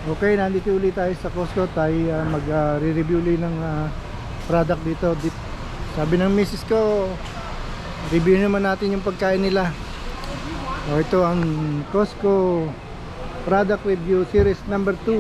Okay, nandito ulit tayo sa Costco. Tayo mag-review ulit ng product dito. Sabi ng misis ko, review naman natin yung pagkain nila. Ito ang Costco product review series number 2.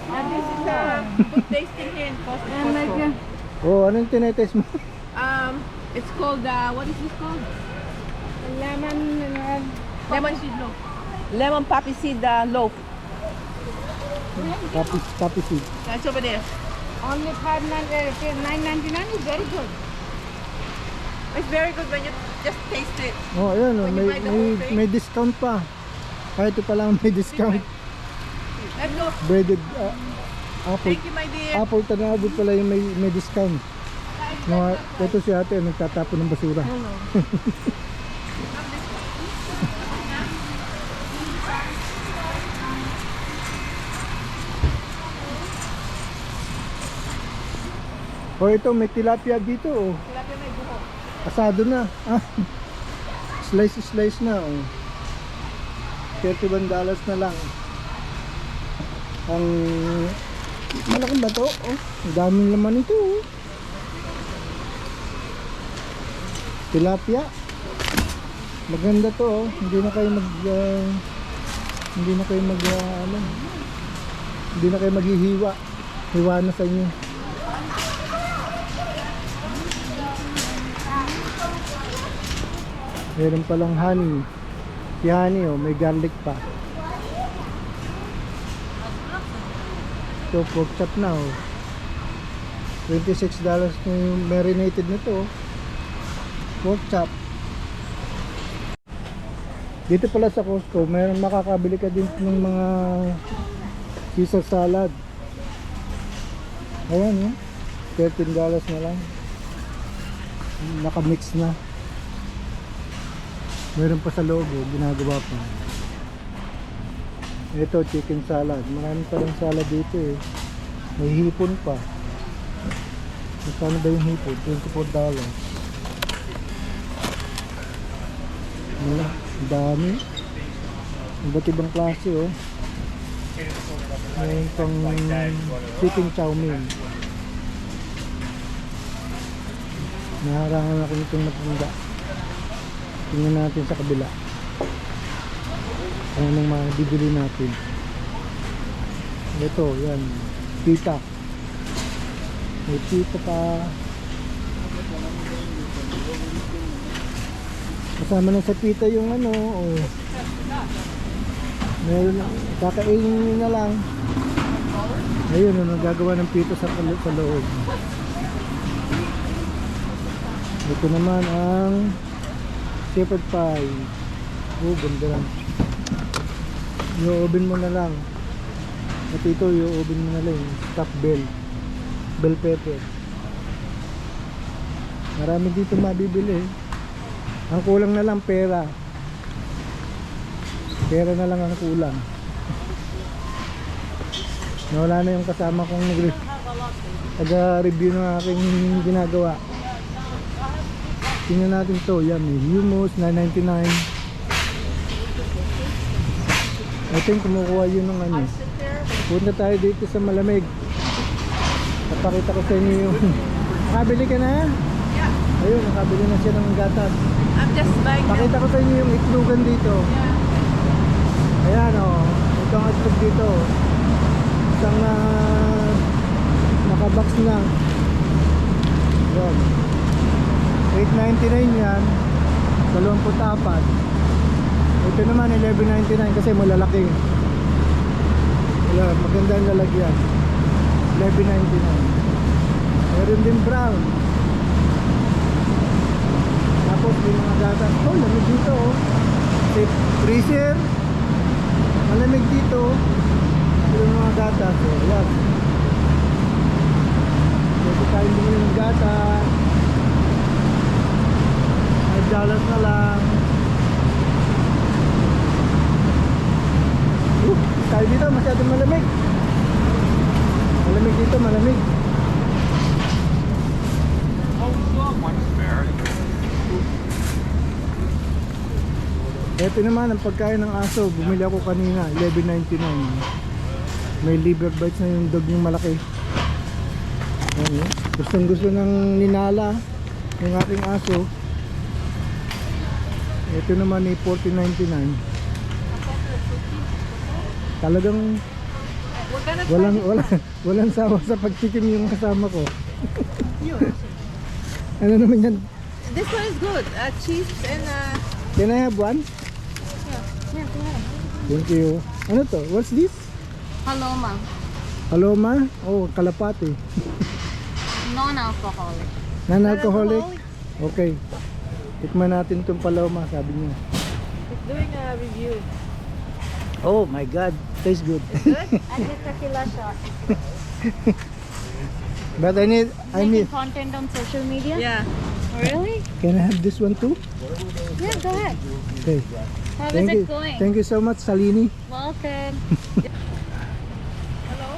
And this is good tasting here in Costco. Oh, anong tinetest mo? It's called, what is this called? Lemon seed loaf. Lemon poppy seed loaf. Poppy seed. That's over there. Only $9.99 is very good. It's very good when you just taste it. Oh, ayan, oh, When you buy the whole thing. may discount pa. Kahit ito pa lang may discount. Let's go. Breaded apple. Thank you, my dear. Apple tanabod pala yung may discount. Ito si ate nagtatapon ng basura. Oh, ito may tilapia dito oh. Tilapia may buhok. Asado na. Slice na oh. $31 na lang. Ang malaking bato oh. Ang daming laman ito oh. Tilapia. Maganda to oh. Hindi na kayo maghihiwa. Hiwa na sa inyo. Meron palang honey. Si honey oh, may garlic pa. Ito pork chop na oh. $26 na yung marinated na to oh. Pork chop. Dito pala sa Costco, meron makakabili ka din ng mga Caesar salad. Ayan oh. $13 na lang. Naka-mix na. Meron pa sa loob oh, ginagawa pa. Ito chicken salad. Marami pa rin salad dito eh. May hipon pa. Magkano ba yung hipon? $24. Wala, ang dami. Iba't ibang klase oh. Mayroon pang chicken chow mein. Naharangan ako nitong matanda. Tingnan natin sa kabila. Ano nang mabibili natin. Ito, yan. Pita. May pita pa. Kasama na sa pita yung ano. Oh. Meron, kakainin nyo na lang. Ayun, nagagawa ng pita sa loob. Ito naman ang shepherd pie. Oh, ganda lang. I-oven mo na lang. At ito, i-oven mo na lang. Stuffed bell pepper. Marami dito mabibili. Ang kulang na lang pera. Pera na lang ang kulang. Nawala na yung kasama kong nag-review ng aking ginagawa. Tingnan natin to. Yan, hummus, $9.99. Ito yung kumukuha yun ng ano. Punta tayo dito sa malamig. Napakita ko sa inyo yung nakabili ka na? Yeah. Ayun, nakabili na siya ng gatas. I'm just buying them. Pakita ko sa inyo yung itlogan dito. Ayan o, ito ang itlog dito. Isang nakabox na. Ayan. $8.99 yan. 24. Ito naman $11.99 kasi malalaki. Wala, maganda ang lalagyan. $11.99. Meron din brown. Tapos may mga gatas. Oh, lamig dito oh. Freezer. Malamig dito. Yung mga gatas oh, yan. Pwede tayong bumili ng gatas. $5 na lang. Tayo dito, masyadong malamig. Malamig dito, malamig. Ito naman ang pagkain ng aso. Bumili ako kanina, $11.99. May liver bites na yung dog yung malaki. Ayan, eh. Gustong gusto ng ninala yung aking aso. Ito naman ay $14.99. Talagang We're gonna try walang sawa sa pagtikim yung kasama ko. Ano naman yan? this one is good. Cheese and Can I have one? Yeah, go ahead. Thank you. Ano to? What's this? Paloma, Paloma? Oh, kalapati. non-alcoholic. Non-alcoholic? Okay. Tikman natin itong paloma, sabi niya. it's doing a review. Oh my God, tastes good. Good? And the tequila shot. But I need, Making content on social media? Yeah. Really? can I have this one too? Yeah, go ahead. Okay. How Thank is you. it going? Thank you so much, Salini. Welcome. Hello?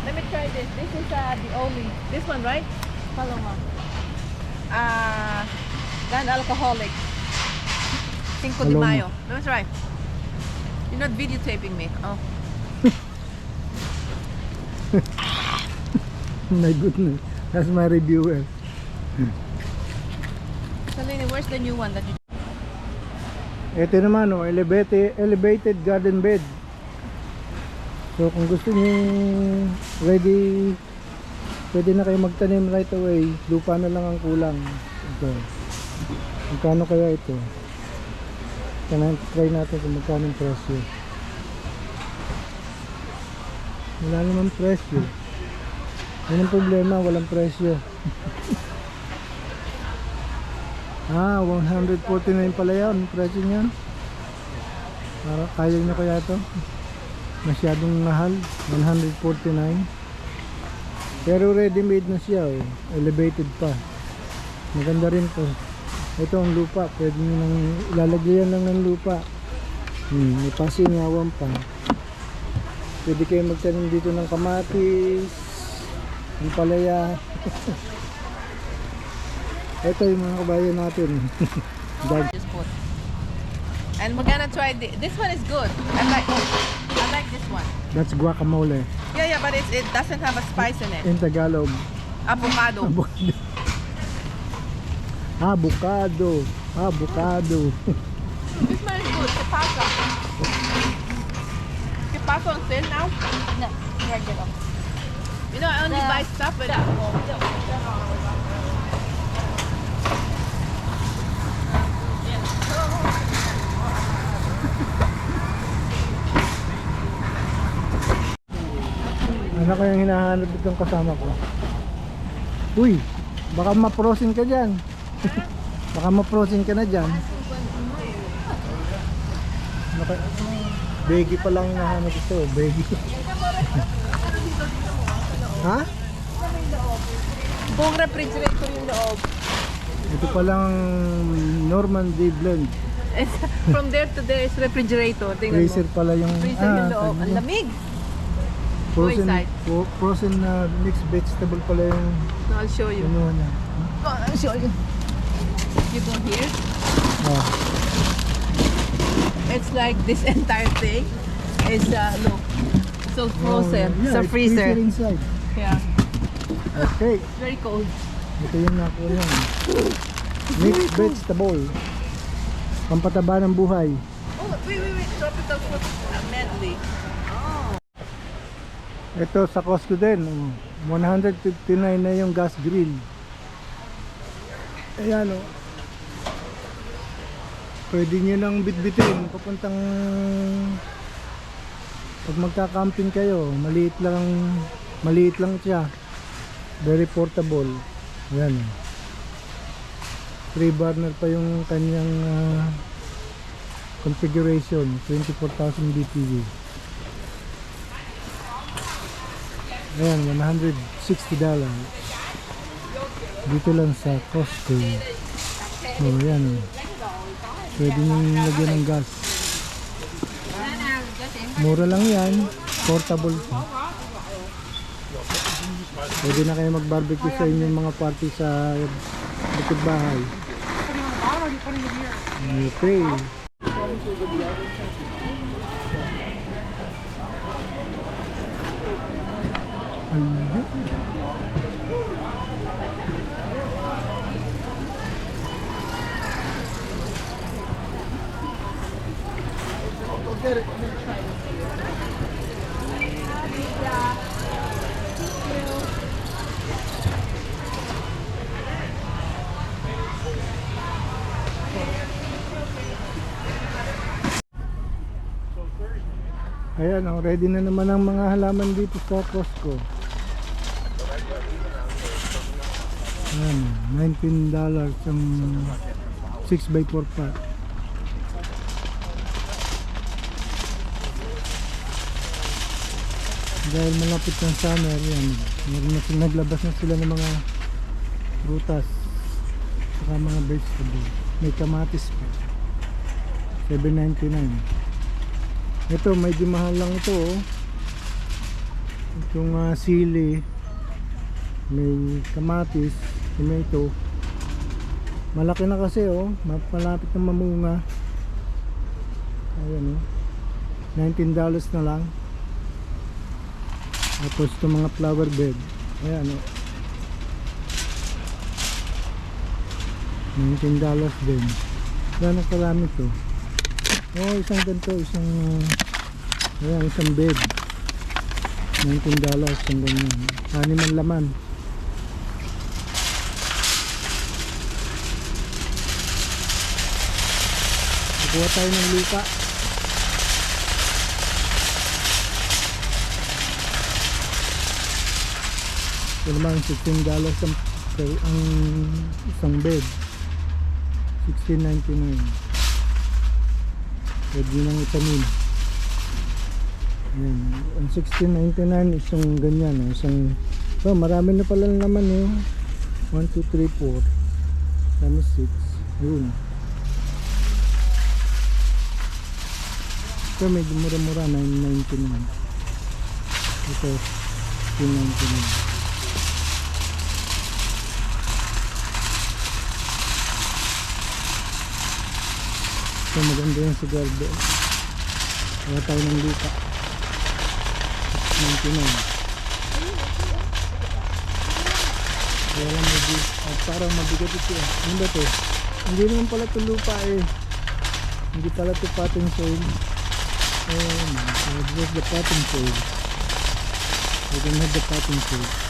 Let me try this. This is the only. This one, right? Paloma. Non-alcoholic. Cinco de Paloma. Mayo. Let me try. You're not videotaping me. Oh. My goodness. That's my reviewer. Salini, where's the new one that you... Ito naman, oh, elevated garden bed. So kung gusto niyo ready, pwede na kayo magtanim right away. Lupa na lang ang kulang. Ito. Magkano kaya ito? Try natin kung magkano ang presyo. Wala naman presyo. Yun ang problema, walang presyo. 149 pala yan, presyo niyan. Para kaya nyo kaya ito? Masyadong mahal, 149. Pero ready made na siya, oh. Elevated pa. Maganda rin to. Ito ang lupa, pwede nyo nang ilalagyan lang ng lupa. May pasingawan pa. Pwede kayo magtanim dito ng kamatis, ng palaya. Ito yung mga kabayan natin. just put? And we're gonna try this one is good. I like this one. That's guacamole Yeah, but it doesn't have a spice in it. in Tagalog. Avocado. Avocado. Avocado. This one is good. ¿Qué pasa? ¿Qué pasa on sale now? No, regular. You know, I only buy stuff when Ano kayang hinahanap itong kasama ko? Uy, baka ma-frozen ka dyan. Baka ma-frozen ka na dyan. Ano kaya? Baggy pa lang hinahanap ito. Baggy. Ha? buong refrigerator yung loob. Ito palang Normandy blend. It's, from there to there is refrigerator. Tingnan mo. Freezer pala yung Freezer yung loob. Ang lamig. frozen, inside. frozen na mixed vegetable pala yung No, I'll show you. ano niya. Oh, I'll show you. You go here. Oh. It's like this entire thing is look. So frozen. Oh, yeah, So it's freezer. inside. Yeah. Okay. It's very cold. Ito yung nakuha yan. Mixed vegetable. Pampataba ng buhay. Oh, wait. Tropical fruit medley. Ito sa Costco din. 159 na yung gas grill. Ayan o. Pwede nyo nang bitbitin. Papuntang pag magka-camping kayo, maliit lang siya. Very portable. Ayan o. 3 burner pa yung kanyang configuration. 24,000 BTU. Ayan, $160. Dito lang sa Costco. Oh, ayan. Pwede nyo lagyan ng gas. Mura lang yan. Portable pa. Pwede na kayo mag-barbecue sa inyong mga party sa likod bahay. Okay. Ayun. Ayan, oh, ready na naman ang mga halaman dito sa Costco. Ayan, $19 ang 6x4 pack. Dahil malapit ng summer, yan, naglabas na sila ng mga prutas saka mga vegetables. May kamatis pa, $7.99. Ito, medyo mahal lang ito, oh. Itong sili, may kamatis, tomato. Malaki na kasi, oh. Malapit na mamunga. Ayan, oh. $19 na lang. Tapos itong mga flower bed. Ayan, oh. $19 din. Gano'ng karami to? Oh, isang ganito, ayan, isang bed. $19, isang ganyan. 6 ang laman. Kukuha tayo ng lupa. Ito naman, $16 ang isang bed. $16.99. Pwede nang itanim. Ayan. Ang $16.99 isang ganyan, isang, oh, marami na pala naman, 1, 2, 3, 4 times 6. Ayun. Ito medyo mura-mura, $9.99. Ito $16.99. So maganda yung sa garden. Wala tayo ng lupa. $99. Kaya lang medyo parang mabigat ito, ano ba ito? Hindi naman pala ito lupa, hindi pala ito potting soil. Oh my God, where's the potting soil? I don't have the potting soil.